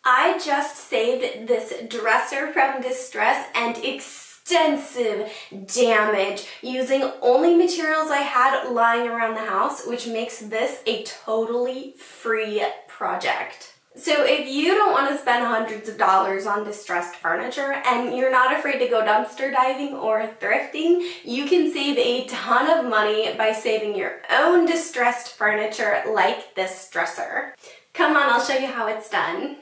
I just saved this dresser from distress and extensive damage using only materials I had lying around the house, which makes this a totally free project. So if you don't want to spend hundreds of dollars on distressed furniture and you're not afraid to go dumpster diving or thrifting, you can save a ton of money by saving your own distressed furniture like this dresser. Come on, I'll show you how it's done.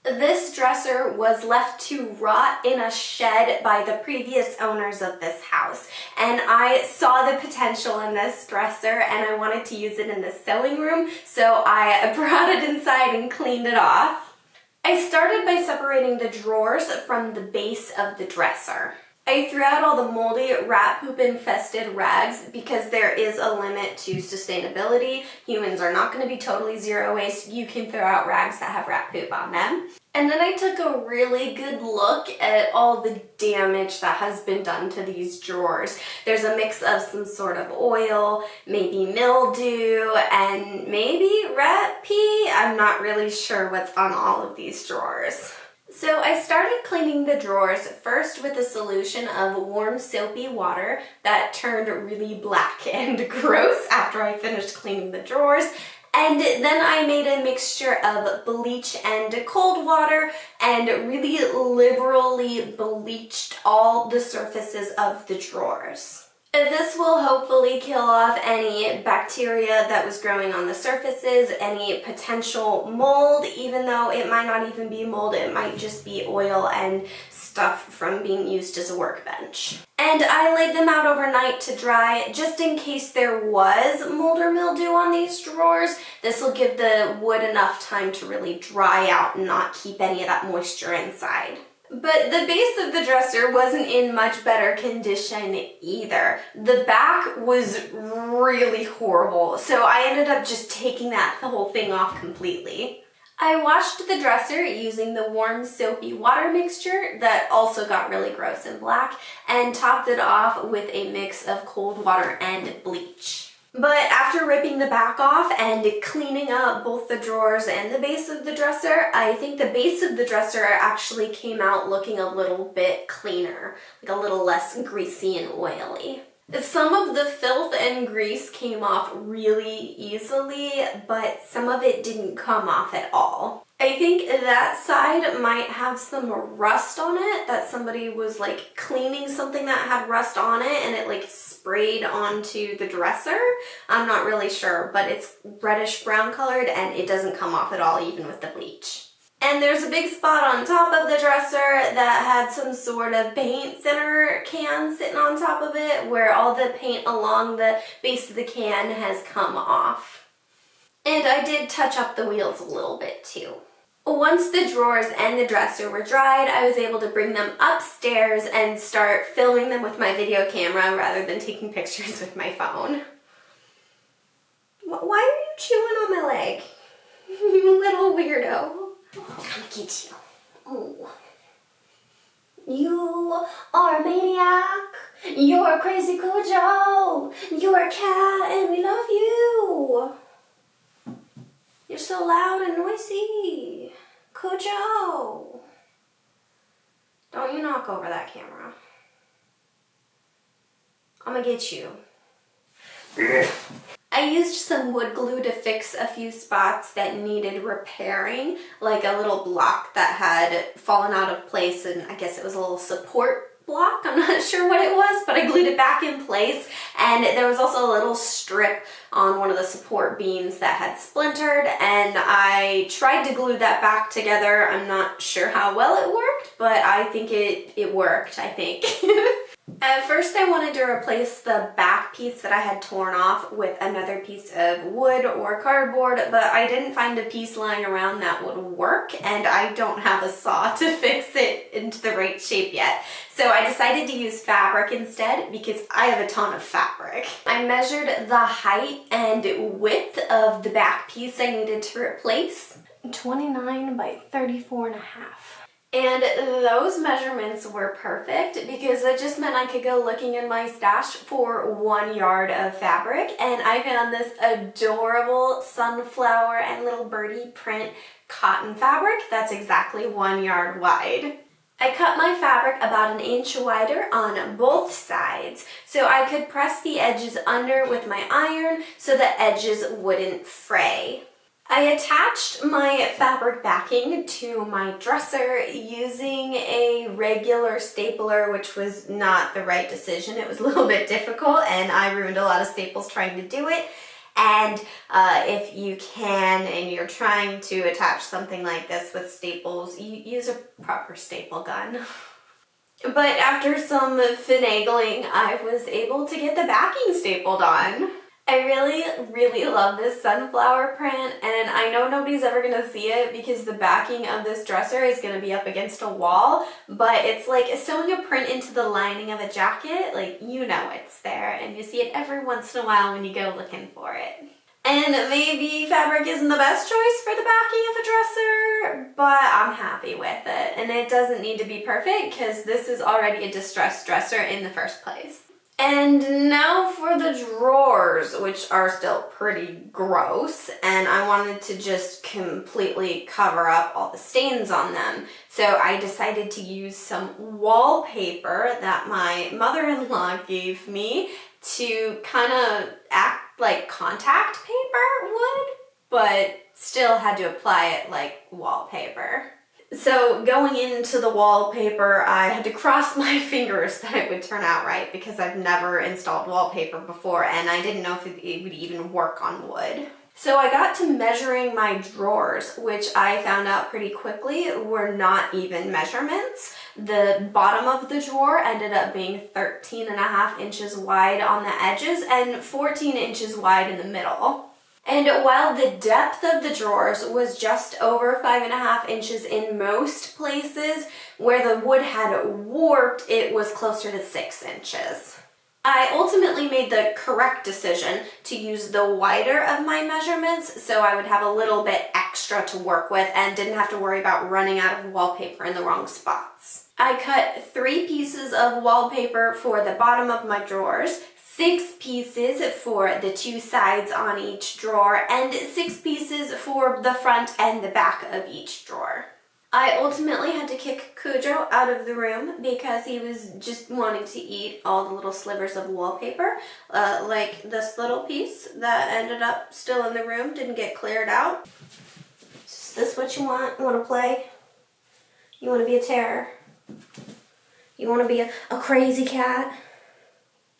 This dresser was left to rot in a shed by the previous owners of this house, and I saw the potential in this dresser and I wanted to use it in the sewing room, so I brought it inside and cleaned it off. I started by separating the drawers from the base of the dresser. I threw out all the moldy, rat poop infested rags because there is a limit to sustainability. Humans are not going to be totally zero waste. You can throw out rags that have rat poop on them. And then I took a really good look at all the damage that has been done to these drawers. There's a mix of some sort of oil, maybe mildew, and maybe rat pee. I'm not really sure what's on all of these drawers. So I started cleaning the drawers first with a solution of warm soapy water that turned really black and gross after I finished cleaning the drawers. And then I made a mixture of bleach and cold water and really liberally bleached all the surfaces of the drawers. This will hopefully kill off any bacteria that was growing on the surfaces, any potential mold, even though it might not even be mold, it might just be oil and stuff from being used as a workbench. And I laid them out overnight to dry just in case there was mold or mildew on these drawers. This will give the wood enough time to really dry out and not keep any of that moisture inside. But the base of the dresser wasn't in much better condition either. The back was really horrible, so I ended up just taking the whole thing off completely. I washed the dresser using the warm soapy water mixture that also got really gross and black, and topped it off with a mix of cold water and bleach. But after ripping the back off and cleaning up both the drawers and the base of the dresser, I think the base of the dresser actually came out looking a little bit cleaner, like a little less greasy and oily. Some of the filth and grease came off really easily, but some of it didn't come off at all. I think that side might have some rust on it, that somebody was like cleaning something that had rust on it and it like sprayed onto the dresser. I'm not really sure, but it's reddish brown colored and it doesn't come off at all even with the bleach. And there's a big spot on top of the dresser that had some sort of paint thinner can sitting on top of it where all the paint along the base of the can has come off. And I did touch up the wheels a little bit too. Once the drawers and the dresser were dried, I was able to bring them upstairs and start filming them with my video camera rather than taking pictures with my phone. Why are you chewing on my leg? You little weirdo. I'm gonna get you. Oh. You are a maniac. You're a crazy Cujo. You're a cat and we love you. You're so loud and noisy. Cujo. Don't you knock over that camera. I'm gonna get you. I used some wood glue to fix a few spots that needed repairing, like a little block that had fallen out of place, and I guess it was a little support block. I'm not sure what it was, but I glued it back in place. And there was also a little strip on one of the support beams that had splintered, and I tried to glue that back together. I'm not sure how well it worked, but I think it worked, I think. At first I wanted to replace the back piece that I had torn off with another piece of wood or cardboard, but I didn't find a piece lying around that would work, and I don't have a saw to fix it into the right shape yet. So I decided to use fabric instead because I have a ton of fabric. I measured the height and width of the back piece I needed to replace, 29 by 34 and a half. And those measurements were perfect because it just meant I could go looking in my stash for 1 yard of fabric, and I found this adorable sunflower and little birdie print cotton fabric that's exactly 1 yard wide. I cut my fabric about 1 inch wider on both sides so I could press the edges under with my iron so the edges wouldn't fray. I attached my fabric backing to my dresser using a regular stapler, which was not the right decision. It was a little bit difficult and I ruined a lot of staples trying to do it. And if you can and you're trying to attach something like this with staples, you use a proper staple gun. But after some finagling, I was able to get the backing stapled on. I really love this sunflower print, and I know nobody's ever gonna see it because the backing of this dresser is gonna be up against a wall, but it's like sewing a print into the lining of a jacket. Like, you know it's there, and you see it every once in a while when you go looking for it. And maybe fabric isn't the best choice for the backing of a dresser, but I'm happy with it. And it doesn't need to be perfect because this is already a distressed dresser in the first place. And now for the drawers, which are still pretty gross, and I wanted to just completely cover up all the stains on them. So I decided to use some wallpaper that my mother-in-law gave me to kind of act like contact paper would, but still had to apply it like wallpaper. So going into the wallpaper, I had to cross my fingers that it would turn out right because I've never installed wallpaper before and I didn't know if it would even work on wood. So I got to measuring my drawers, which I found out pretty quickly were not even measurements. The bottom of the drawer ended up being 13.5 inches wide on the edges and 14 inches wide in the middle. And while the depth of the drawers was just over 5.5 inches in most places, where the wood had warped, it was closer to 6 inches. I ultimately made the correct decision to use the wider of my measurements so I would have a little bit extra to work with and didn't have to worry about running out of wallpaper in the wrong spots. I cut 3 pieces of wallpaper for the bottom of my drawers, 6 pieces for the 2 sides on each drawer, and 6 pieces for the front and the back of each drawer. I ultimately had to kick Cujo out of the room because he was just wanting to eat all the little slivers of wallpaper, like this little piece that ended up still in the room, didn't get cleared out. Is this what you want? You want to play? You want to be a terror? You want to be a crazy cat?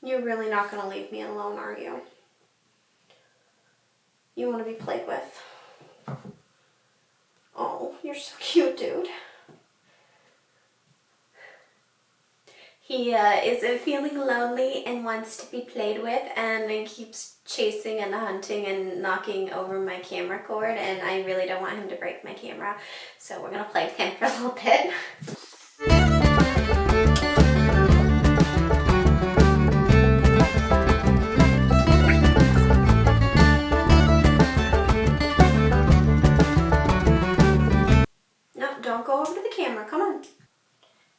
You're really not going to leave me alone, are you? You want to be played with? Oh, you're so cute, dude. He is feeling lonely and wants to be played with, and he keeps chasing and hunting and knocking over my camera cord, and I really don't want him to break my camera, so we're going to play with him for a little bit. Don't go over to the camera, come on.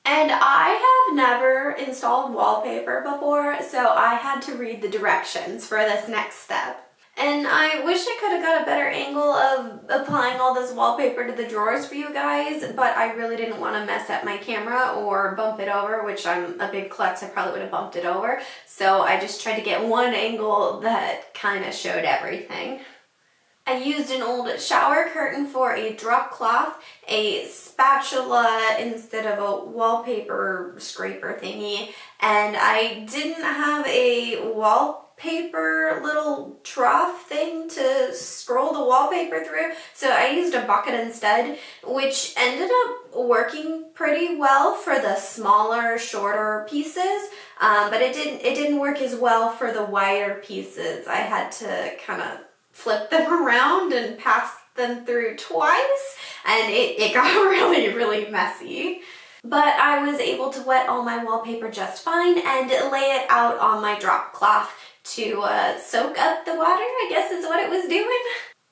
And I have never installed wallpaper before, so I had to read the directions for this next step. And I wish I could have got a better angle of applying all this wallpaper to the drawers for you guys, but I really didn't want to mess up my camera or bump it over, which I'm a big klutz, I probably would have bumped it over. So I just tried to get one angle that kind of showed everything. I used an old shower curtain for a drop cloth, a spatula instead of a wallpaper scraper thingy, and I didn't have a wallpaper little trough thing to scroll the wallpaper through, so I used a bucket instead, which ended up working pretty well for the smaller, shorter pieces, but it didn't work as well for the wider pieces. I had to kind of flip them around and pass them through twice, and it got really messy. But I was able to wet all my wallpaper just fine and lay it out on my drop cloth to soak up the water, I guess is what it was doing.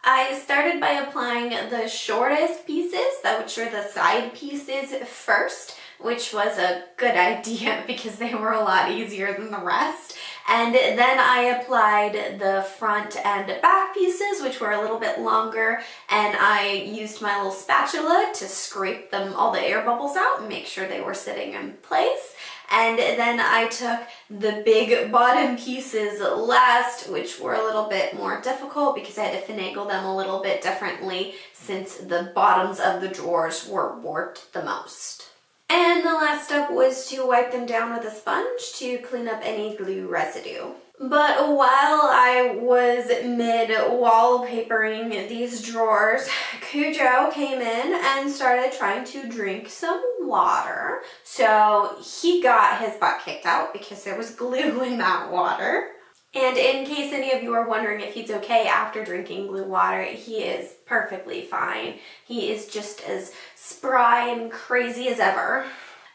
I started by applying the shortest pieces, which are the side pieces first, which was a good idea because they were a lot easier than the rest. And then I applied the front and back pieces, which were a little bit longer, and I used my little spatula to scrape all the air bubbles out and make sure they were sitting in place. And then I took the big bottom pieces last, which were a little bit more difficult because I had to finagle them a little bit differently since the bottoms of the drawers were warped the most. And the last step was to wipe them down with a sponge to clean up any glue residue. But while I was mid-wallpapering these drawers, Cujo came in and started trying to drink some water. So he got his butt kicked out because there was glue in that water. And in case any of you are wondering if he's okay after drinking glue water, he is perfectly fine. He is just as spry and crazy as ever.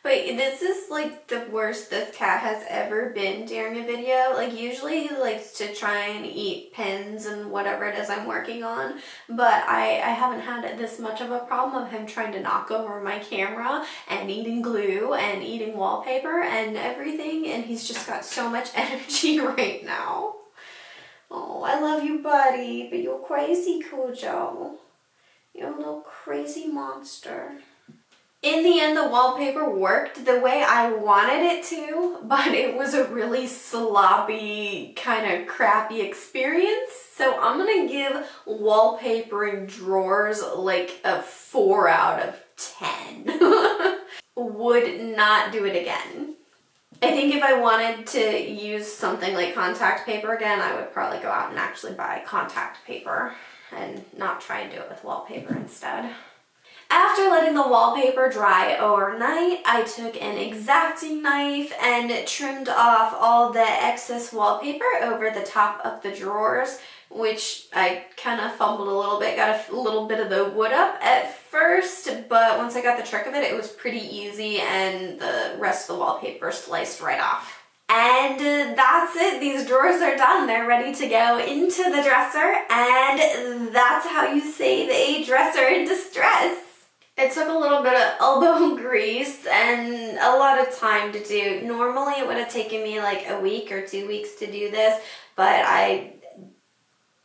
But this is like the worst this cat has ever been during a video. Like usually he likes to try and eat pins and whatever it is I'm working on, but I haven't had this much of a problem of him trying to knock over my camera and eating glue and eating wallpaper and everything, and he's just got so much energy right now. Oh, I love you, buddy, but you're crazy, Cujo. You're a little crazy monster. In the end, the wallpaper worked the way I wanted it to, but it was a really sloppy, kind of crappy experience. So I'm gonna give wallpapering drawers like a 4 out of 10. Would not do it again. I think if I wanted to use something like contact paper again, I would probably go out and actually buy contact paper and not try and do it with wallpaper instead. After letting the wallpaper dry overnight, I took an X-Acto knife and trimmed off all the excess wallpaper over the top of the drawers, which I kind of fumbled a little bit, got a little bit of the wood up at first, but once I got the trick of it, it was pretty easy and the rest of the wallpaper sliced right off. And that's it. These drawers are done. They're ready to go into the dresser, and that's how you save a dresser in distress. It took a little bit of elbow grease and a lot of time to do. Normally it would have taken me like a week or 2 weeks to do this, but I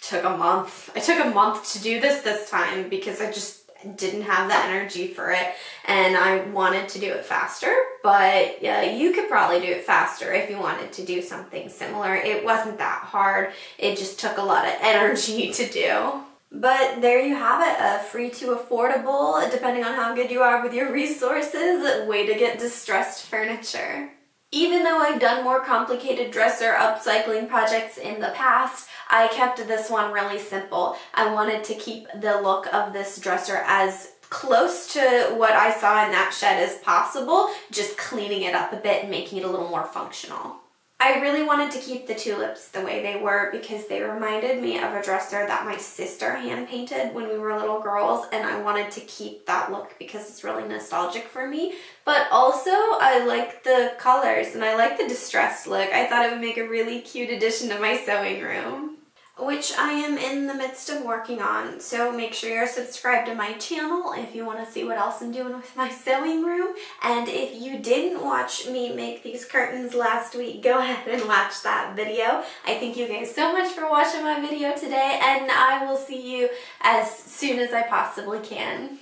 took a month. I took a month to do this time because I just didn't have the energy for it and I wanted to do it faster. But yeah, you could probably do it faster if you wanted to do something similar. It wasn't that hard. It just took a lot of energy to do. But there you have it, a free to affordable, depending on how good you are with your resources, way to get distressed furniture. Even though I've done more complicated dresser upcycling projects in the past, I kept this one really simple. I wanted to keep the look of this dresser as close to what I saw in that shed as possible, just cleaning it up a bit and making it a little more functional. I really wanted to keep the tulips the way they were because they reminded me of a dresser that my sister hand painted when we were little girls, and I wanted to keep that look because it's really nostalgic for me. But also I like the colors and I like the distressed look. I thought it would make a really cute addition to my sewing room, which I am in the midst of working on. So make sure you're subscribed to my channel if you want to see what else I'm doing with my sewing room. And if you didn't watch me make these curtains last week, go ahead and watch that video. I thank you guys so much for watching my video today, and I will see you as soon as I possibly can.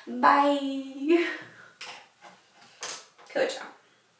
Bye. Coach.